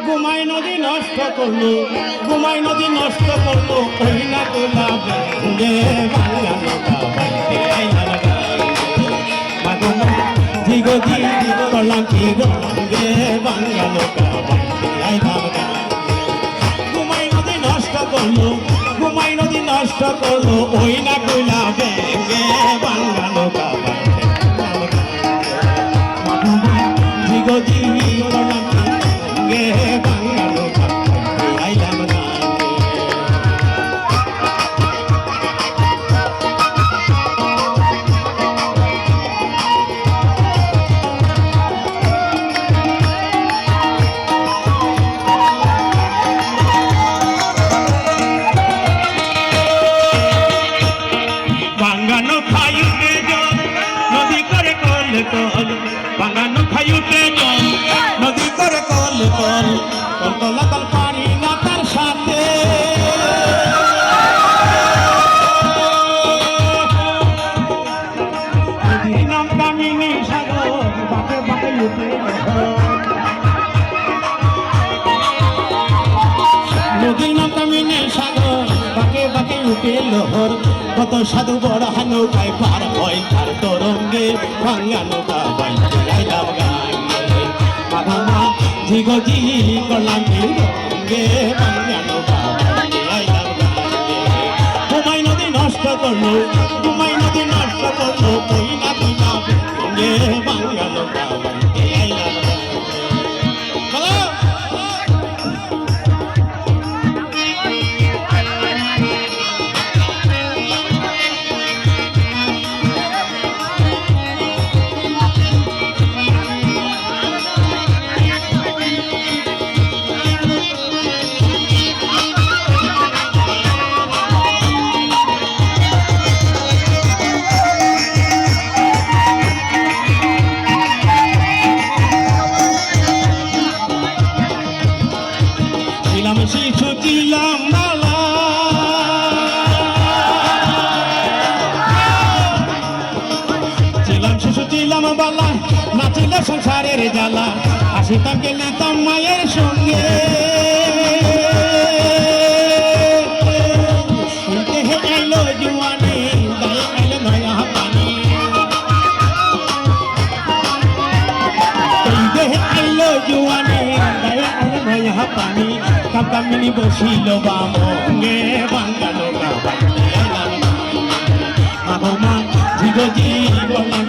ঘুমাই নদী নষ্ট করলো, ঘুমাই নদী নষ্ট করলো, ওই না তোলা গে বাংলা নৌকা বাইতে আইলাম ধিগো করলাম কি গে বাংলা নৌকা বাইতে আইলাম ঘুমাই নদী নষ্ট করলো, ঘুমাই নদী নষ্ট করলো, ওই না তোলা গে বাংলা নৌকা বাইতে ধিগো করলাম গে বাংলা নৌকা বাইতে আইলাম বাঙ্গানো খাইতে জল নদী করে কল কল, বাঙ্গানো খাইতে জল নদী করে কল কল, কলতলা কল পারি না তার সাথে নদীর নাম কামিনী সাগর, বাঁকে বাঁকে উঠে নদীর নাম কামিনী সাগর, বাঁকে বাঁকে উঠে লোহর, কত সাধু বড় নৌকায় পার হয় তার তরঙ্গে ভাঙ্গা নৌকা বাইতে আইলাম গাঙ্গে মাঘমা ঝিগজি করলাম গে ভাঙ্গা নৌকা বাইতে আইলাম গাঙ্গে ঘুমাই নদী নষ্ট করলো, ঘুমাই নদী নষ্ট করলো, কই না বিনা গে ভাঙ্গা নৌকা বাইতে আইলাম ছিলাম শিশু ছিলাম বালা, ছিলাম শিশু ছিলাম বালা, নাচিল সংসারের জ্বালা, আসিতাম গেলিতাম মায়ের সঙ্গে দেহে আইলো জুয়ানি, গায়ে আইলো নয়া পানি, দেহে আইলো জুয়ানি, গায়ে আইলো নয়া পানি, কামিনী বসিল বামঙ্গে বাংলা নৌকা বাইতে আইলাম মাঘমা ঝিগজি বললাম